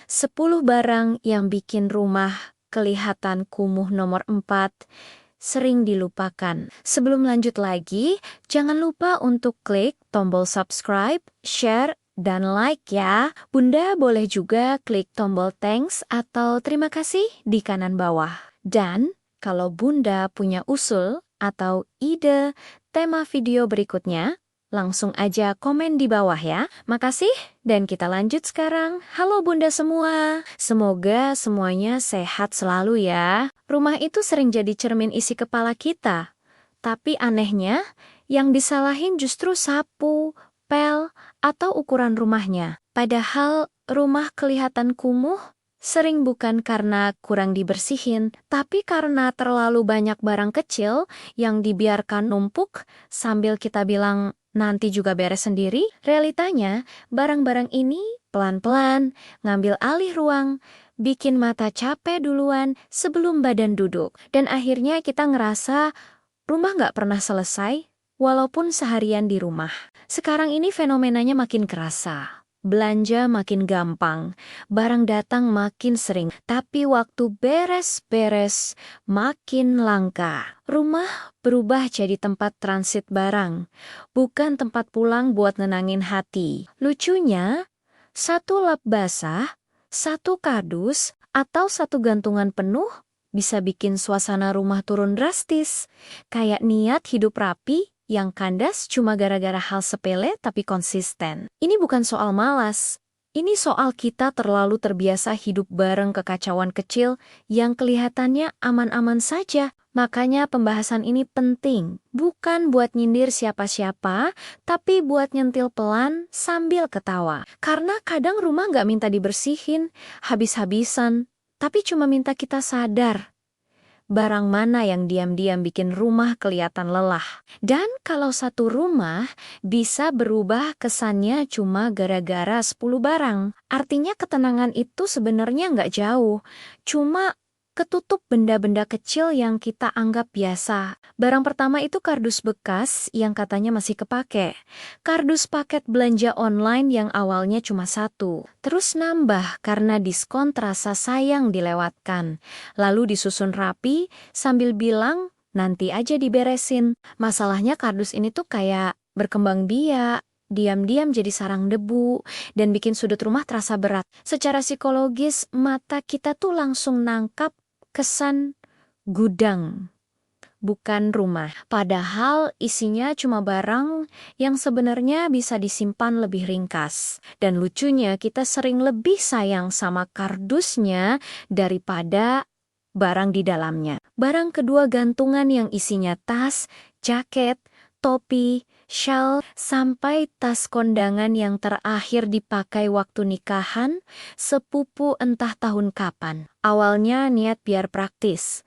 10 barang yang bikin rumah kelihatan kumuh nomor 4 sering dilupakan. Sebelum lanjut lagi, jangan lupa untuk klik tombol subscribe, share, dan like ya. Bunda boleh juga klik tombol thanks atau terima kasih di kanan bawah. Dan kalau Bunda punya usul atau ide tema video berikutnya, langsung aja komen di bawah ya. Makasih, dan kita lanjut sekarang. Halo Bunda semua, semoga semuanya sehat selalu ya. Rumah itu sering jadi cermin isi kepala kita. Tapi anehnya, yang disalahin justru sapu, pel, atau ukuran rumahnya. Padahal rumah kelihatan kumuh, sering bukan karena kurang dibersihin, tapi karena terlalu banyak barang kecil yang dibiarkan numpuk sambil kita bilang, nanti juga beres sendiri. Realitanya, barang-barang ini pelan-pelan ngambil alih ruang, bikin mata capek duluan sebelum badan duduk. Dan akhirnya kita ngerasa rumah nggak pernah selesai, walaupun seharian di rumah. Sekarang ini fenomenanya makin kerasa. Belanja makin gampang, barang datang makin sering, tapi waktu beres-beres makin langka. Rumah berubah jadi tempat transit barang, bukan tempat pulang buat nenangin hati. Lucunya, satu lap basah, satu kardus, atau satu gantungan penuh bisa bikin suasana rumah turun drastis. Kayak niat hidup rapi yang kandas cuma gara-gara hal sepele tapi konsisten. Ini bukan soal malas. Ini soal kita terlalu terbiasa hidup bareng kekacauan kecil yang kelihatannya aman-aman saja. Makanya pembahasan ini penting. Bukan buat nyindir siapa-siapa, tapi buat nyentil pelan sambil ketawa. Karena kadang rumah nggak minta dibersihin, habis-habisan, tapi cuma minta kita sadar barang mana yang diam-diam bikin rumah kelihatan lelah. Dan kalau satu rumah bisa berubah kesannya cuma gara-gara 10 barang. Artinya ketenangan itu sebenarnya nggak jauh. Cuma ketutup benda-benda kecil yang kita anggap biasa. Barang pertama itu kardus bekas yang katanya masih kepake. Kardus paket belanja online yang awalnya cuma satu. Terus nambah karena diskon terasa sayang dilewatkan. Lalu disusun rapi sambil bilang nanti aja diberesin. Masalahnya kardus ini tuh kayak berkembang biak. Diam-diam jadi sarang debu dan bikin sudut rumah terasa berat. Secara psikologis, mata kita tuh langsung nangkap kesan gudang, bukan rumah. Padahal isinya cuma barang yang sebenarnya bisa disimpan lebih ringkas. Dan lucunya kita sering lebih sayang sama kardusnya daripada barang di dalamnya. Barang kedua gantungan yang isinya tas, jaket, topi, shawl, sampai tas kondangan yang terakhir dipakai waktu nikahan, sepupu entah tahun kapan. Awalnya niat biar praktis,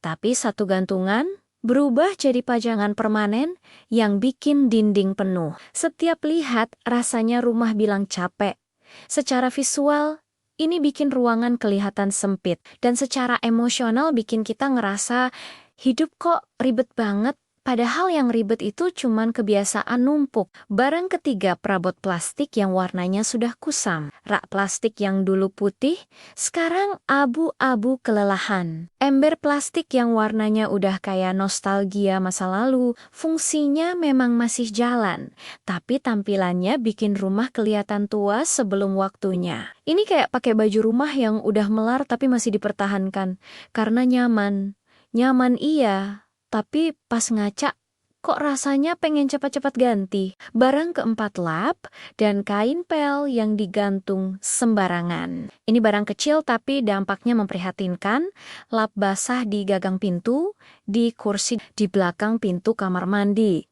tapi satu gantungan berubah jadi pajangan permanen yang bikin dinding penuh. Setiap lihat rasanya rumah bilang capek. Secara visual, ini bikin ruangan kelihatan sempit, dan secara emosional bikin kita ngerasa hidup kok ribet banget. Padahal yang ribet itu cuman kebiasaan numpuk. Barang ketiga perabot plastik yang warnanya sudah kusam. Rak plastik yang dulu putih, sekarang abu-abu kelelahan. Ember plastik yang warnanya udah kayak nostalgia masa lalu, fungsinya memang masih jalan. Tapi tampilannya bikin rumah kelihatan tua sebelum waktunya. Ini kayak pakai baju rumah yang udah melar tapi masih dipertahankan. Karena nyaman. Nyaman iya. Tapi pas ngaca, kok rasanya pengen cepat-cepat ganti. Barang keempat lap dan kain pel yang digantung sembarangan. Ini barang kecil tapi dampaknya memprihatinkan. Lap basah di gagang pintu, di kursi di belakang pintu kamar mandi.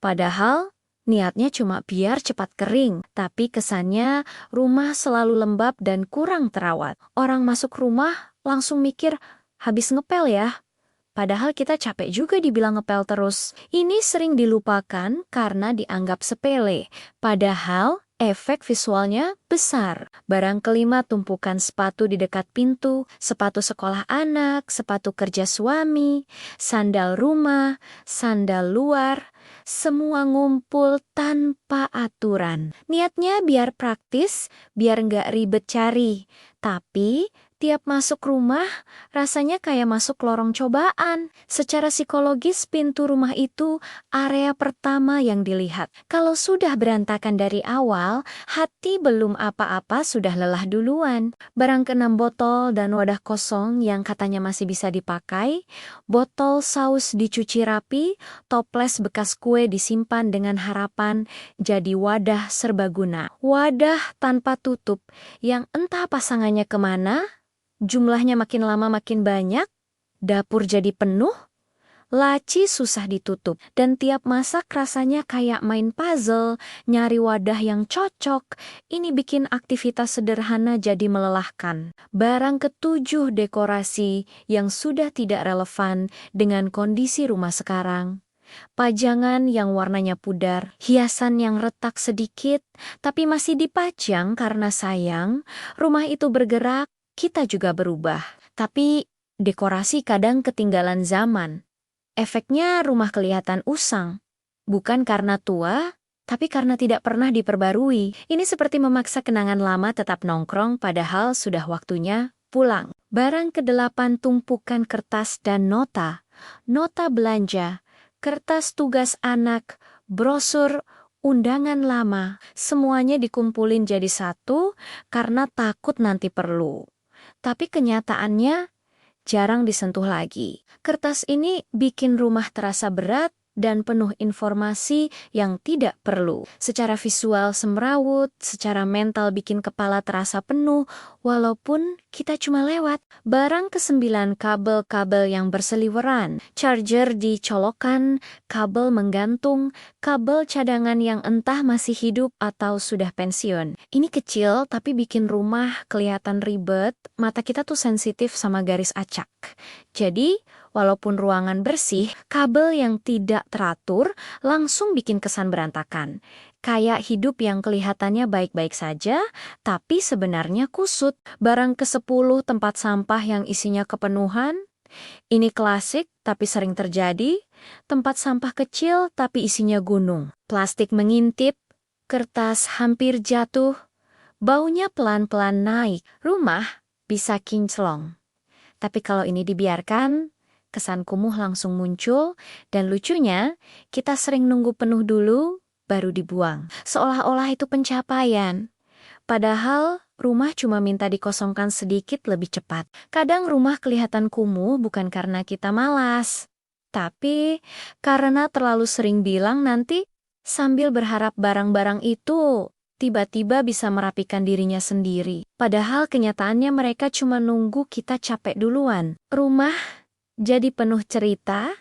Padahal niatnya cuma biar cepat kering, tapi kesannya rumah selalu lembab dan kurang terawat. Orang masuk rumah langsung mikir, habis ngepel ya. Padahal kita capek juga dibilang ngepel terus. Ini sering dilupakan karena dianggap sepele. Padahal efek visualnya besar. Barang kelima tumpukan sepatu di dekat pintu, sepatu sekolah anak, sepatu kerja suami, sandal rumah, sandal luar, Semua ngumpul tanpa aturan. Niatnya biar praktis, biar nggak ribet cari. Tapi tiap masuk rumah, rasanya kayak masuk lorong cobaan. Secara psikologis, pintu rumah itu area pertama yang dilihat. Kalau sudah berantakan dari awal, hati belum apa-apa sudah lelah duluan. Barang ke-6 botol dan wadah kosong yang katanya masih bisa dipakai, botol saus dicuci rapi, toples bekas kue disimpan dengan harapan jadi wadah serbaguna. Wadah tanpa tutup yang entah pasangannya kemana, jumlahnya makin lama makin banyak, dapur jadi penuh, laci susah ditutup, dan tiap masak rasanya kayak main puzzle, nyari wadah yang cocok. Ini bikin aktivitas sederhana jadi melelahkan. Barang ke-7 dekorasi yang sudah tidak relevan dengan kondisi rumah sekarang. Pajangan yang warnanya pudar, hiasan yang retak sedikit, tapi masih dipajang karena sayang, rumah itu bergerak, kita juga berubah. Tapi dekorasi kadang ketinggalan zaman. Efeknya rumah kelihatan usang. Bukan karena tua, tapi karena tidak pernah diperbarui. Ini seperti memaksa kenangan lama tetap nongkrong padahal sudah waktunya pulang. Barang ke-8 tumpukan kertas dan nota. Nota belanja, kertas tugas anak, brosur, undangan lama. Semuanya dikumpulin jadi satu karena takut nanti perlu. Tapi kenyataannya jarang disentuh lagi. Kertas ini bikin rumah terasa berat dan penuh informasi yang tidak perlu. Secara visual semrawut, secara mental bikin kepala terasa penuh, walaupun kita cuma lewat. Barang ke-9 kabel-kabel yang berseliweran, charger dicolokan, kabel menggantung, kabel cadangan yang entah masih hidup atau sudah pensiun. Ini kecil tapi bikin rumah kelihatan ribet, mata kita tuh sensitif sama garis acak. Jadi, walaupun ruangan bersih, kabel yang tidak teratur langsung bikin kesan berantakan. Kayak hidup yang kelihatannya baik-baik saja, tapi sebenarnya kusut. Barang ke-10 tempat sampah yang isinya kepenuhan. Ini klasik tapi sering terjadi. Tempat sampah kecil tapi isinya gunung. Plastik mengintip, kertas hampir jatuh, baunya pelan-pelan naik. Rumah bisa kinclong. Tapi kalau ini dibiarkan, kesan kumuh langsung muncul, dan lucunya, kita sering nunggu penuh dulu, baru dibuang. Seolah-olah itu pencapaian. Padahal, rumah cuma minta dikosongkan sedikit lebih cepat. Kadang rumah kelihatan kumuh bukan karena kita malas, tapi karena terlalu sering bilang nanti, sambil berharap barang-barang itu tiba-tiba bisa merapikan dirinya sendiri. Padahal kenyataannya mereka cuma nunggu kita capek duluan. Rumah jadi penuh cerita,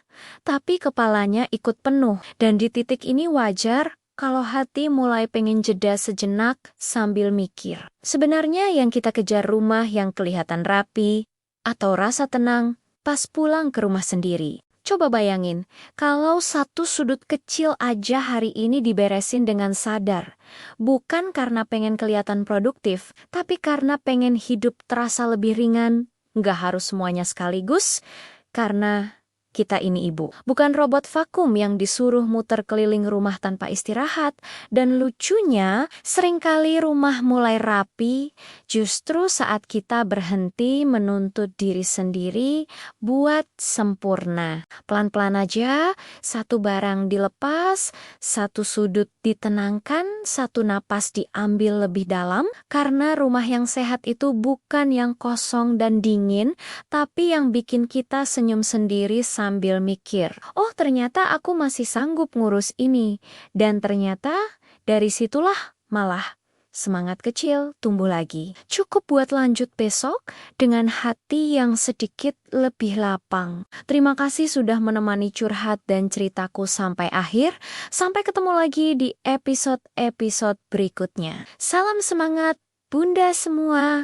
tapi kepalanya ikut penuh. Dan di titik ini wajar kalau hati mulai pengen jeda sejenak sambil mikir. Sebenarnya yang kita kejar rumah yang kelihatan rapi, atau rasa tenang pas pulang ke rumah sendiri. Coba bayangin, kalau satu sudut kecil aja hari ini diberesin dengan sadar. Bukan karena pengen kelihatan produktif, tapi karena pengen hidup terasa lebih ringan. Nggak harus semuanya sekaligus, karena kita ini ibu. Bukan robot vakum yang disuruh muter keliling rumah tanpa istirahat. Dan lucunya, seringkali rumah mulai rapi justru saat kita berhenti menuntut diri sendiri buat sempurna. Pelan-pelan aja, satu barang dilepas, satu sudut ditenangkan, satu napas diambil lebih dalam. Karena rumah yang sehat itu bukan yang kosong dan dingin, tapi yang bikin kita senyum sendiri sambil mikir, oh ternyata aku masih sanggup ngurus ini. Dan ternyata dari situlah malah semangat kecil tumbuh lagi. Cukup buat lanjut besok dengan hati yang sedikit lebih lapang. Terima kasih sudah menemani curhat dan ceritaku sampai akhir. Sampai ketemu lagi di episode-episode berikutnya. Salam semangat Bunda semua.